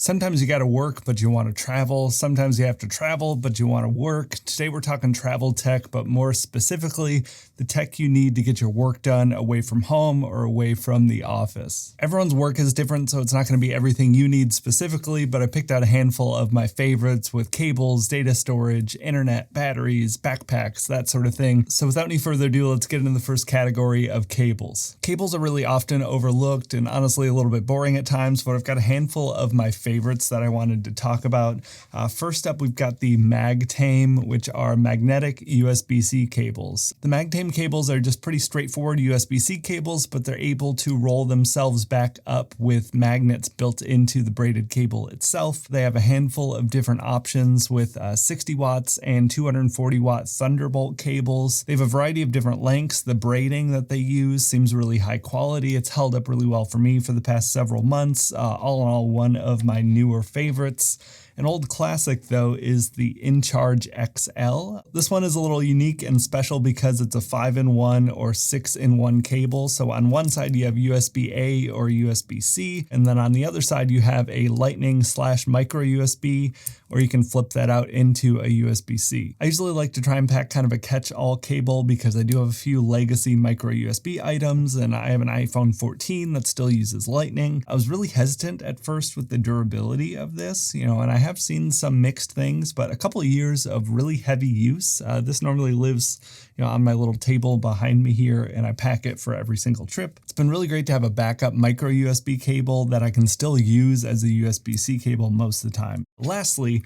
Sometimes you gotta work, but you wanna travel. Sometimes you have to travel, but you wanna work. Today we're talking travel tech, but more specifically, the tech you need to get your work done away from home or away from the office. Everyone's work is different, so it's not gonna be everything you need specifically, but I picked out a handful of my favorites with cables, data storage, internet, batteries, backpacks, that sort of thing. So without any further ado, let's get into the first category of cables. Cables are really often overlooked and honestly a little bit boring at times, but I've got a handful of my favorites that I wanted to talk about. First up, we've got the Magtame, which are magnetic USB-C cables. The Magtame cables are just pretty straightforward USB-C cables, but they're able to roll themselves back up with magnets built into the braided cable itself. They have a handful of different options with 60 watts and 240 watt Thunderbolt cables. They have a variety of different lengths. The braiding that they use seems really high quality. It's held up really well for me for the past several months. All in all, one of my newer favorites. An old classic though is the InCharge XL. This one is a little unique and special because it's a 5-in-1 or 6-in-1 cable. So on one side you have USB-A or USB-C, and then on the other side you have a Lightning/micro USB, or you can flip that out into a USB-C. I usually like to try and pack kind of a catch-all cable because I do have a few legacy micro USB items, and I have an iPhone 14 that still uses Lightning. I was really hesitant at first with the durability of this, and I have seen some mixed things, but a couple of years of really heavy use. This normally lives, on my little table behind me here, and I pack it for every single trip. It's been really great to have a backup micro USB cable that I can still use as a USB-C cable most of the time. Lastly,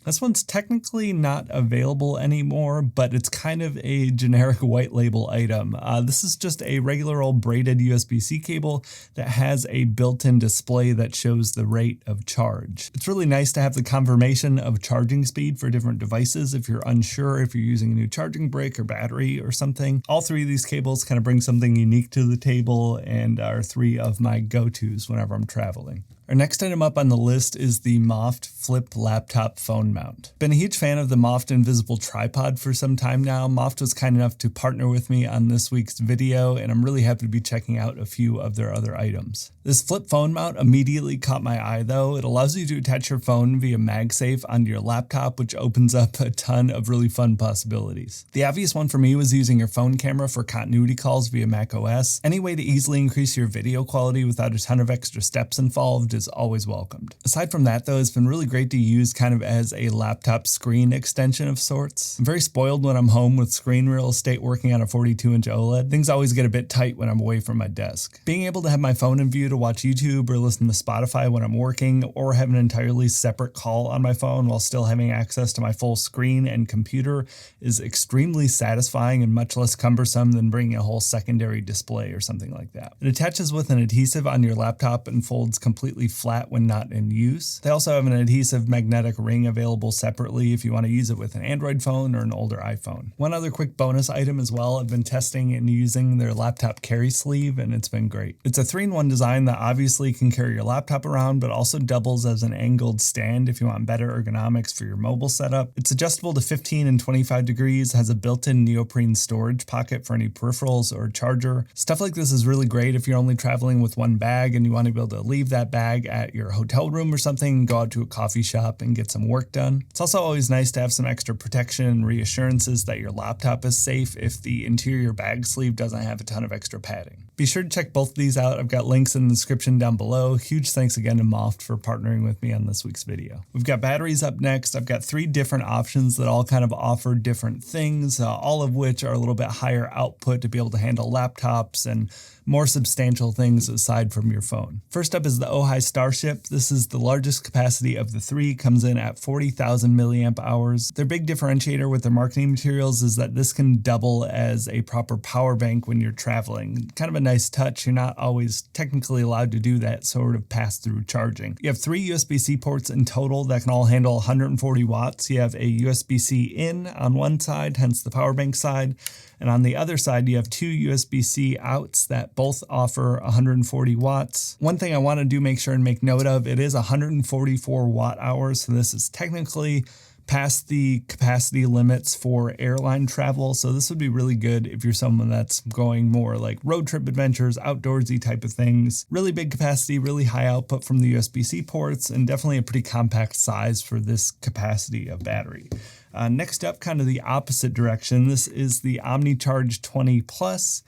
this one's technically not available anymore, but it's kind of a generic white label item. This is just a regular old braided USB-C cable that has a built-in display that shows the rate of charge. It's really nice to have the confirmation of charging speed for different devices if you're unsure if you're using a new charging brick or battery or something. All three of these cables kind of bring something unique to the table and are three of my go-tos whenever I'm traveling. Our next item up on the list is the MOFT Flip Laptop Phone Mount. Been a huge fan of the MOFT Invisible Tripod for some time now. MOFT was kind enough to partner with me on this week's video, and I'm really happy to be checking out a few of their other items. This flip phone mount immediately caught my eye though. It allows you to attach your phone via MagSafe onto your laptop, which opens up a ton of really fun possibilities. The obvious one for me was using your phone camera for continuity calls via macOS. Any way to easily increase your video quality without a ton of extra steps involved is always welcomed. Aside from that though, it's been really great to use kind of as a laptop screen extension of sorts. I'm very spoiled when I'm home with screen real estate working on a 42-inch OLED. Things always get a bit tight when I'm away from my desk. Being able to have my phone in view to watch YouTube or listen to Spotify when I'm working, or have an entirely separate call on my phone while still having access to my full screen and computer is extremely satisfying and much less cumbersome than bringing a whole secondary display or something like that. It attaches with an adhesive on your laptop and folds completely flat when not in use. They also have an adhesive magnetic ring available separately if you want to use it with an Android phone or an older iPhone. One other quick bonus item as well, I've been testing and using their laptop carry sleeve, and it's been great. It's a 3-in-1 design that obviously can carry your laptop around, but also doubles as an angled stand if you want better ergonomics for your mobile setup. It's adjustable to 15 and 25 degrees, has a built-in neoprene storage pocket for any peripherals or charger. Stuff like this is really great if you're only traveling with one bag and you want to be able to leave that bag at your hotel room or something, go out to a coffee shop and get some work done. It's also always nice to have some extra protection and reassurances that your laptop is safe if the interior bag sleeve doesn't have a ton of extra padding. Be sure to check both of these out. I've got links in the description down below. Huge thanks again to MOFT for partnering with me on this week's video. We've got batteries up next. I've got 3 different options that all kind of offer different things, all of which are a little bit higher output to be able to handle laptops and more substantial things aside from your phone. First up is the AOHI Starship. This is the largest capacity of the 3, comes in at 40,000 milliamp hours. Their big differentiator with their marketing materials is that this can double as a proper power bank when you're traveling. Kind of a nice touch. You're not always technically allowed to do that sort of pass-through charging. You have 3 USB-C ports in total that can all handle 140 watts. You have a USB-C in on one side, hence the power bank side, and on the other side you have 2 USB-C outs that both offer 140 watts. One thing I want to make sure and make note of, it is 144 watt hours, so this is technically past the capacity limits for airline travel. So this would be really good if you're someone that's going more like road trip adventures, outdoorsy type of things. Really big capacity, really high output from the USB-C ports, and definitely a pretty compact size for this capacity of battery. Next up, kind of the opposite direction. This is the Omnicharge 20 Plus.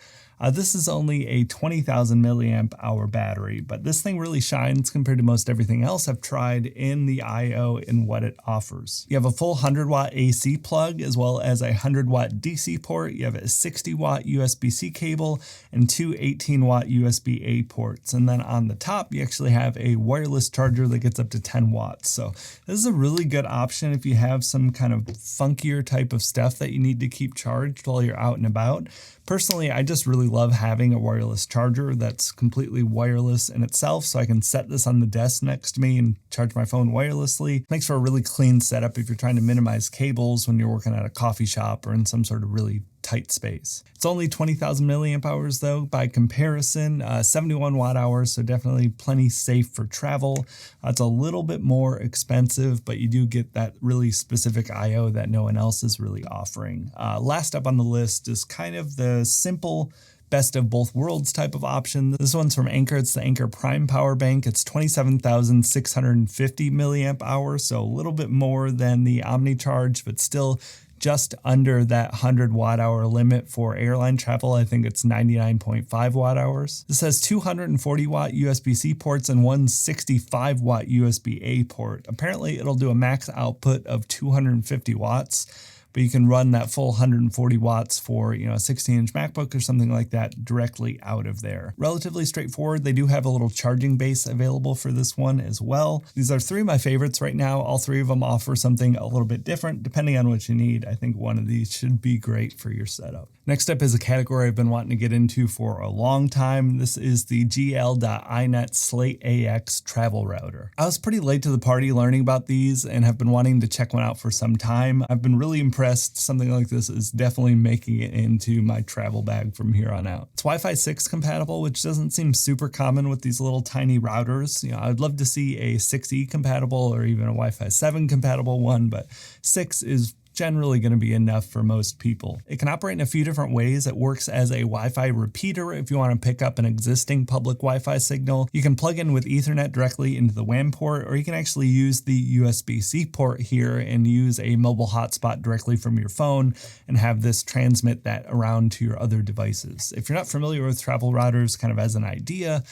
This is only a 20,000 milliamp hour battery, but this thing really shines compared to most everything else I've tried in the I/O and what it offers. You have a full 100 watt AC plug as well as a 100 watt DC port. You have a 60 watt USB-C cable and two 18 watt USB-A ports. And then on the top, you actually have a wireless charger that gets up to 10 watts. So this is a really good option if you have some kind of funkier type of stuff that you need to keep charged while you're out and about. Personally, I just really love having a wireless charger that's completely wireless in itself, so I can set this on the desk next to me and charge my phone wirelessly. Makes for a really clean setup if you're trying to minimize cables when you're working at a coffee shop or in some sort of really tight space. It's only 20,000 milliamp hours though, by comparison, 71 watt hours, so definitely plenty safe for travel. It's a little bit more expensive, but you do get that really specific I/O that no one else is really offering. Last up on the list is kind of the simple best of both worlds type of option. This one's from Anker. It's the Anker Prime power bank. It's 27,650 milliamp hours, so a little bit more than the Omnicharge, but still just under that 100 watt hour limit for airline travel. I think it's 99.5 watt hours. This has 240 watt USB-C ports and one 65 watt USB-A port. Apparently it'll do a max output of 250 watts. But you can run that full 140 watts for, a 16-inch MacBook or something like that directly out of there. Relatively straightforward. They do have a little charging base available for this one as well. These are three of my favorites right now. All three of them offer something a little bit different depending on what you need. I think one of these should be great for your setup. Next up is a category I've been wanting to get into for a long time. This is the GL.iNet Slate AX travel router. I was pretty late to the party learning about these and have been wanting to check one out for some time. I've been really impressed. Something like this is definitely making it into my travel bag from here on out. It's Wi-Fi 6 compatible, which doesn't seem super common with these little tiny routers. I'd love to see a 6E compatible or even a Wi-Fi 7 compatible one, but 6 is generally going to be enough for most people. It can operate in a few different ways. It works as a Wi-Fi repeater if you want to pick up an existing public Wi-Fi signal. You can plug in with Ethernet directly into the WAN port, or you can actually use the USB-C port here and use a mobile hotspot directly from your phone and have this transmit that around to your other devices. If you're not familiar with travel routers kind of as an idea,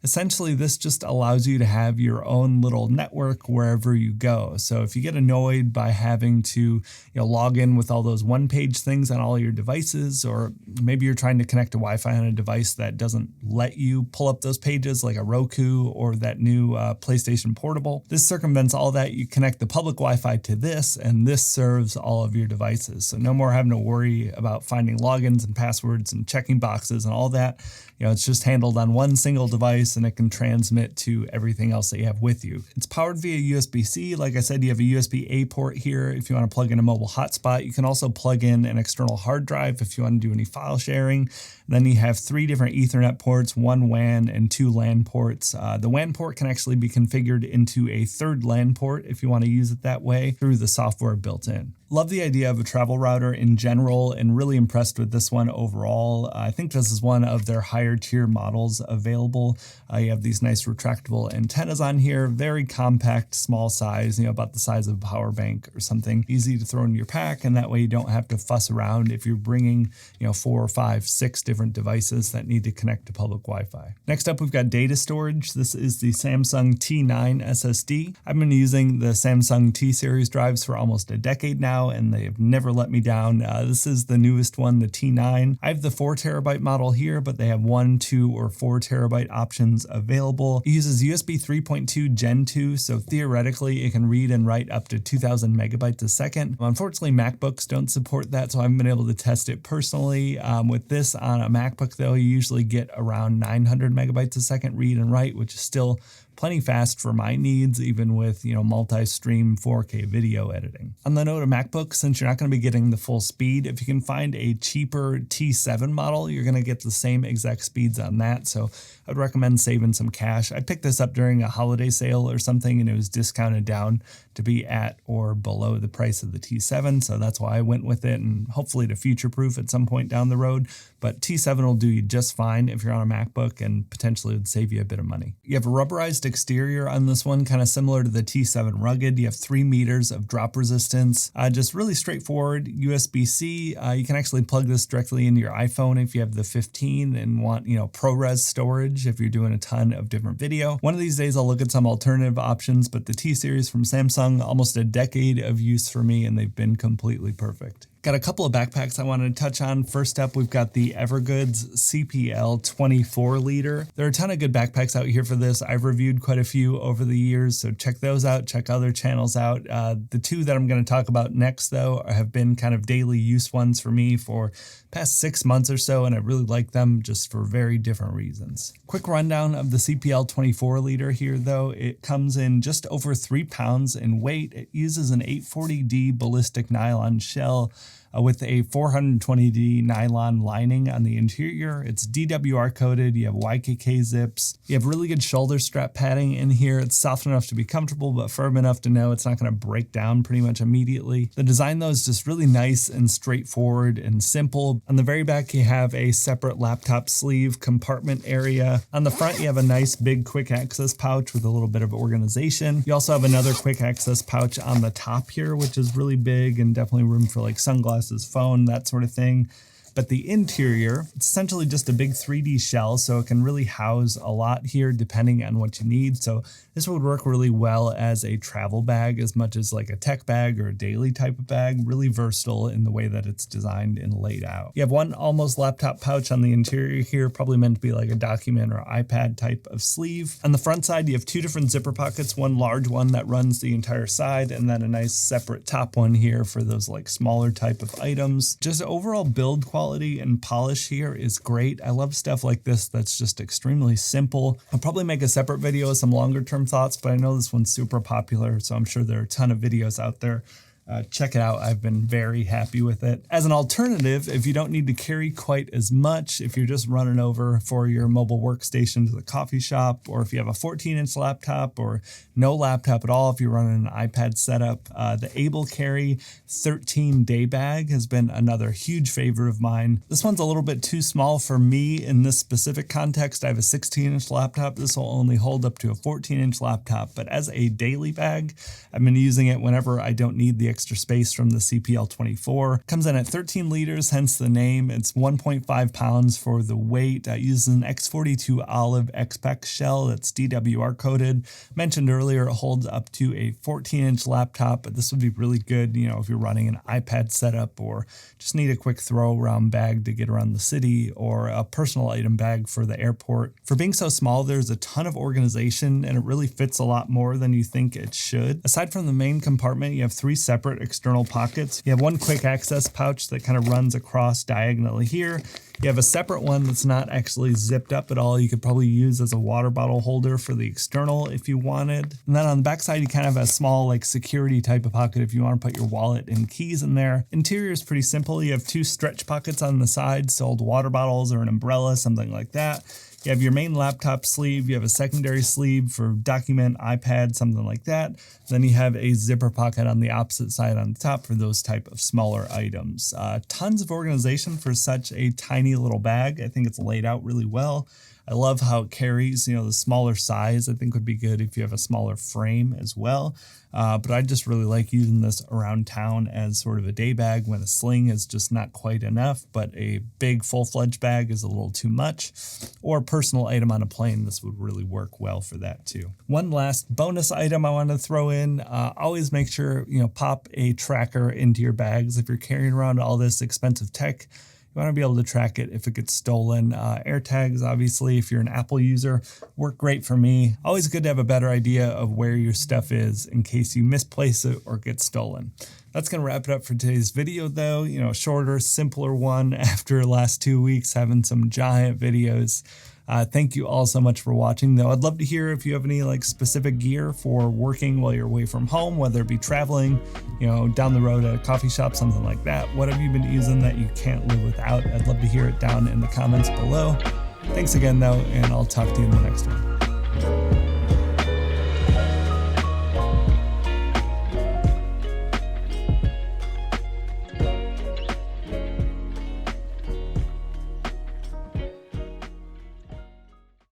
essentially, this just allows you to have your own little network wherever you go. So if you get annoyed by having to log in with all those one-page things on all your devices, or maybe you're trying to connect to Wi-Fi on a device that doesn't let you pull up those pages like a Roku or that new PlayStation Portable, this circumvents all that. You connect the public Wi-Fi to this, and this serves all of your devices. So no more having to worry about finding logins and passwords and checking boxes and all that. It's just handled on one single device and it can transmit to everything else that you have with you. It's powered via USB-C. Like I said, you have a USB-A port here if you want to plug in a mobile hotspot. You can also plug in an external hard drive if you want to do any file sharing. And then you have three different Ethernet ports, one WAN and two LAN ports. The WAN port can actually be configured into a third LAN port if you want to use it that way through the software built in. Love the idea of a travel router in general and really impressed with this one overall. I think this is one of their higher tier models available. You have these nice retractable antennas on here, very compact, small size, about the size of a power bank or something. Easy to throw in your pack, and that way you don't have to fuss around if you're bringing 4, 5, 6 different devices that need to connect to public Wi-Fi. Next up, we've got data storage. This is the Samsung T9 SSD. I've been using the Samsung T-Series drives for almost a decade now, and they have never let me down. This is the newest one, the T9. I have the 4 terabyte model here, but they have 1, 2, or 4 terabyte options available. It uses USB 3.2 Gen 2, so theoretically it can read and write up to 2,000 megabytes a second. Unfortunately, MacBooks don't support that, so I haven't been able to test it personally. With this on a MacBook though, you usually get around 900 megabytes a second read and write, which is still plenty fast for my needs, even with, multi-stream 4K video editing. On the note of MacBook, since you're not going to be getting the full speed, if you can find a cheaper T7 model, you're going to get the same exact speeds on that. So I'd recommend saving some cash. I picked this up during a holiday sale or something, and it was discounted down to be at or below the price of the T7. So that's why I went with it, and hopefully to future-proof at some point down the road. But T7 will do you just fine if you're on a MacBook, and potentially would save you a bit of money. You have a rubberized exterior on this one, kind of similar to the T7 Rugged. You have 3 meters of drop resistance. Just really straightforward USB-C. You can actually plug this directly into your iPhone if you have the 15 and want, ProRes storage if you're doing a ton of different video. One of these days I'll look at some alternative options, but the T-Series from Samsung, almost a decade of use for me, and they've been completely perfect. Got a couple of backpacks I wanted to touch on. First up, we've got the Evergoods CPL 24 liter. There are a ton of good backpacks out here for this. I've reviewed quite a few over the years, so check those out. Check other channels out. The two that I'm going to talk about next, though, have been kind of daily use ones for me for past 6 months or so, and I really like them just for very different reasons. Quick rundown of the CPL 24 liter here, though. It comes in just over 3 pounds in weight. It uses an 840D ballistic nylon shell with a 420D nylon lining on the interior. It's DWR coated. You have YKK zips. You have really good shoulder strap padding in here. It's soft enough to be comfortable, but firm enough to know it's not going to break down pretty much immediately. The design, though, is just really nice and straightforward and simple. On the very back, you have a separate laptop sleeve compartment area. On the front, you have a nice big quick access pouch with a little bit of organization. You also have another quick access pouch on the top here, which is really big and definitely room for like sunglasses, phone, that sort of thing. But the interior, it's essentially just a big 3D shell, so it can really house a lot here depending on what you need. So this would work really well as a travel bag as much as like a tech bag or a daily type of bag. Really versatile in the way that it's designed and laid out. You have one almost laptop pouch on the interior here, probably meant to be like a document or iPad type of sleeve. On the front side, you have 2 different zipper pockets, one large one that runs the entire side, and then a nice separate top one here for those like smaller type of items. Just overall build quality and polish here is great. I love stuff like this that's just extremely simple. I'll probably make a separate video with some longer term thoughts, but I know this one's super popular, so I'm sure there are a ton of videos out there. Check it out. I've been very happy with it. As an alternative, if you don't need to carry quite as much, if you're just running over for your mobile workstation to the coffee shop, or if you have a 14-inch laptop or no laptop at all, if you're running an iPad setup, the Able Carry 13 Daybag has been another huge favorite of mine. This one's a little bit too small for me in this specific context. I have a 16-inch laptop. This will only hold up to a 14-inch laptop, but as a daily bag, I've been using it whenever I don't need the extra space from the CPL 24. Comes in at 13 liters, hence the name. It's 1.5 pounds for the weight. It uses an X42 Olive XPEX shell that's DWR coated. Mentioned earlier, it holds up to a 14-inch laptop, but this would be really good, if you're running an iPad setup or just need a quick throw around bag to get around the city, or a personal item bag for the airport. For being so small, there's a ton of organization, and it really fits a lot more than you think it should. Aside from the main compartment, you have 3 separate external pockets. You have one quick access pouch that kind of runs across diagonally here. You have a separate one that's not actually zipped up at all. You could probably use as a water bottle holder for the external if you wanted. And then on the back side, you kind of have a small like security type of pocket if you want to put your wallet and keys in there. Interior is pretty simple. You have 2 stretch pockets on the sides to hold water bottles or an umbrella, something like that. You have your main laptop sleeve, you have a secondary sleeve for document, iPad, something like that. Then you have a zipper pocket on the opposite side on the top for those type of smaller items. Tons of organization for such a tiny little bag. I think it's laid out really well. I love how it carries, the smaller size I think would be good if you have a smaller frame as well. But I just really like using this around town as sort of a day bag when a sling is just not quite enough, but a big full-fledged bag is a little too much. Or a personal item on a plane, this would really work well for that too. One last bonus item I want to throw in, always make sure, pop a tracker into your bags. If you're carrying around all this expensive tech, you want to be able to track it if it gets stolen. AirTags, obviously, if you're an Apple user, work great for me. Always good to have a better idea of where your stuff is in case you misplace it or get stolen. That's going to wrap it up for today's video, though. Shorter, simpler one after the last 2 weeks having some giant videos. Thank you all so much for watching, though. I'd love to hear if you have any like specific gear for working while you're away from home, whether it be traveling, down the road at a coffee shop, something like that. What have you been using that you can't live without? I'd love to hear it down in the comments below. Thanks again, though, and I'll talk to you in the next one.